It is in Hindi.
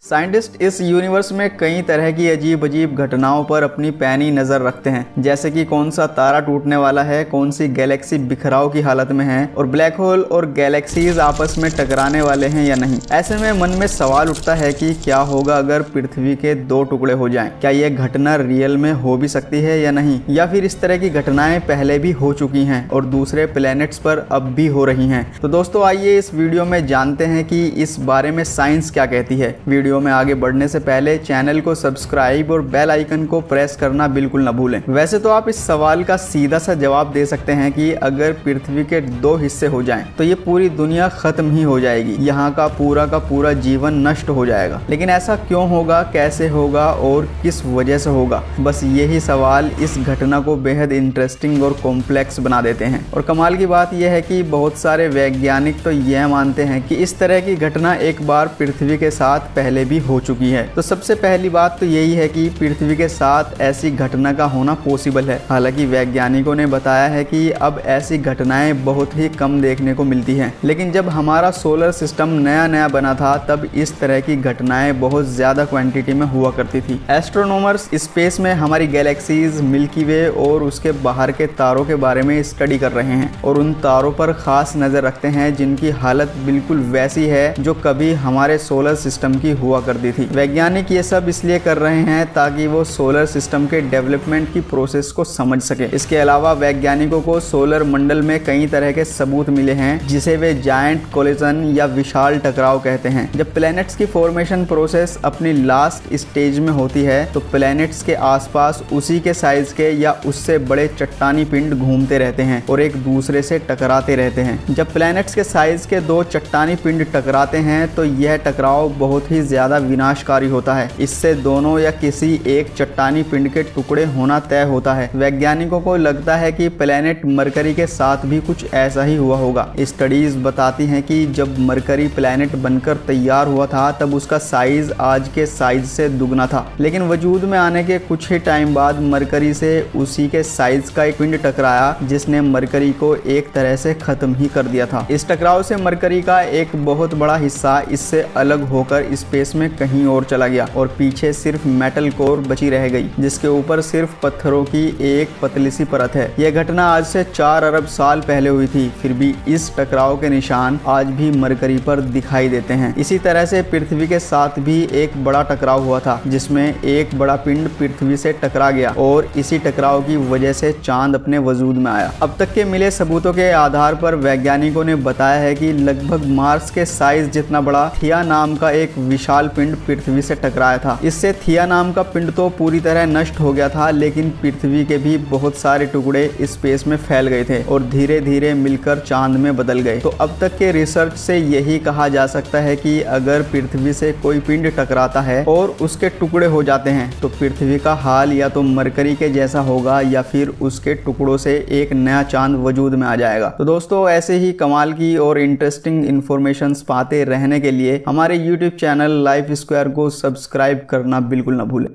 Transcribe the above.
साइंटिस्ट इस यूनिवर्स में कई तरह की अजीब अजीब घटनाओं पर अपनी पैनी नजर रखते हैं, जैसे कि कौन सा तारा टूटने वाला है, कौन सी गैलेक्सी बिखराव की हालत में है और ब्लैक होल और गैलेक्सीज आपस में टकराने वाले हैं या नहीं। ऐसे में मन में सवाल उठता है कि क्या होगा अगर पृथ्वी के दो टुकड़े हो जाएं? क्या यह घटना रियल में हो भी सकती है या नहीं, या फिर इस तरह की घटनाएं पहले भी हो चुकी हैं और दूसरे प्लैनेट्स पर अब भी हो रही हैं। तो दोस्तों आइए इस वीडियो में जानते हैं कि इस बारे में साइंस क्या कहती है। वीडियो में आगे बढ़ने से पहले चैनल को सब्सक्राइब और बेल आइकन को प्रेस करना बिल्कुल न भूलें। वैसे तो आप इस सवाल का सीधा सा जवाब दे सकते हैं कि अगर पृथ्वी के दो हिस्से हो जाएं तो ये पूरी दुनिया खत्म ही हो जाएगी, यहाँ का पूरा जीवन नष्ट हो जाएगा। लेकिन ऐसा क्यों होगा, कैसे होगा और किस वजह से होगा? बस यही सवाल इस घटना को बेहद इंटरेस्टिंग और कॉम्प्लेक्स बना देते हैं। और कमाल की बात यह है कि बहुत सारे वैज्ञानिक तो यह मानते हैं कि इस तरह की घटना एक बार पृथ्वी के साथ पहले भी हो चुकी है। तो सबसे पहली बात तो यही है कि पृथ्वी के साथ ऐसी घटना का होना पॉसिबल है। हालांकि वैज्ञानिकों ने बताया है कि अब ऐसी घटनाएं बहुत ही कम देखने को मिलती हैं, लेकिन जब हमारा सोलर सिस्टम नया बना था तब इस तरह की घटनाएं बहुत ज्यादा क्वांटिटी में हुआ करती थी। एस्ट्रोनॉमर्स स्पेस में हमारी गैलेक्सीज, मिल्की वे और उसके बाहर के तारों के बारे में स्टडी कर रहे हैं और उन तारों पर खास नजर रखते हैं जिनकी हालत बिल्कुल वैसी है जो कभी हमारे सोलर सिस्टम की हुआ करती थी। वैज्ञानिक ये सब इसलिए कर रहे हैं ताकि वो सोलर सिस्टम के डेवलपमेंट की प्रोसेस को समझ सके। इसके अलावा वैज्ञानिकों को सोलर मंडल में कई तरह के सबूत मिले हैं जिसे वे जायंट कोलिजन या विशाल टकराव कहते हैं। जब प्लैनेट्स की फॉर्मेशन प्रोसेस अपनी लास्ट स्टेज में होती है तो प्लैनेट्स के आसपास उसी के साइज के या उससे बड़े चट्टानी पिंड घूमते रहते हैं और एक दूसरे से टकराते रहते हैं। जब प्लैनेट्स के साइज के दो चट्टानी पिंड टकराते हैं तो यह टकराव बहुत ही ज्यादा विनाशकारी होता है। इससे दोनों या किसी एक चट्टानी पिंड के टुकड़े होना तय होता है। वैज्ञानिकों को लगता है कि प्लैनेट मरकरी के साथ भी कुछ ऐसा ही हुआ होगा। स्टडीज बताती हैं कि जब मरकरी प्लैनेट बनकर तैयार हुआ था तब उसका साइज आज के साइज से दुगना था, लेकिन वजूद में आने के कुछ ही टाइम बाद मरकरी से उसी के साइज का एक पिंड टकराया जिसने मरकरी को एक तरह से खत्म ही कर दिया था। इस टकराव से मरकरी का एक बहुत बड़ा हिस्सा इससे अलग होकर स्पेस में कहीं और चला गया और पीछे सिर्फ मेटल कोर बची रह गई जिसके ऊपर सिर्फ पत्थरों की एक पतली सी परत है। यह घटना आज से 4 अरब साल पहले हुई थी, फिर भी इस टकराव के निशान आज भी मरकरी पर दिखाई देते हैं। इसी तरह से पृथ्वी के साथ भी एक बड़ा टकराव हुआ था जिसमें एक बड़ा पिंड पृथ्वी से टकरा गया और इसी टकराव की वजह से चांद अपने वजूद में आया। अब तक के मिले सबूतों के आधार पर वैज्ञानिकों ने बताया है कि लगभग मार्स के साइज जितना बड़ा थिया नाम का एक विशाल पिंड पृथ्वी से टकराया था। इससे थिया नाम का पिंड तो पूरी तरह नष्ट हो गया था, लेकिन पृथ्वी के भी बहुत सारे टुकड़े स्पेस में फैल गए थे और धीरे धीरे मिलकर चांद में बदल गए। तो अब तक के रिसर्च से यही कहा जा सकता है कि अगर पृथ्वी से कोई पिंड टकराता है और उसके टुकड़े हो जाते हैं तो पृथ्वी का हाल या तो मरकरी के जैसा होगा या फिर उसके टुकड़ों से एक नया चांद वजूद में आ जाएगा। तो दोस्तों ऐसे ही कमाल की और इंटरेस्टिंग इंफॉर्मेशन पाते रहने के लिए हमारे YouTube चैनल लाइफ स्क्वायर को सब्सक्राइब करना बिल्कुल न भूलें।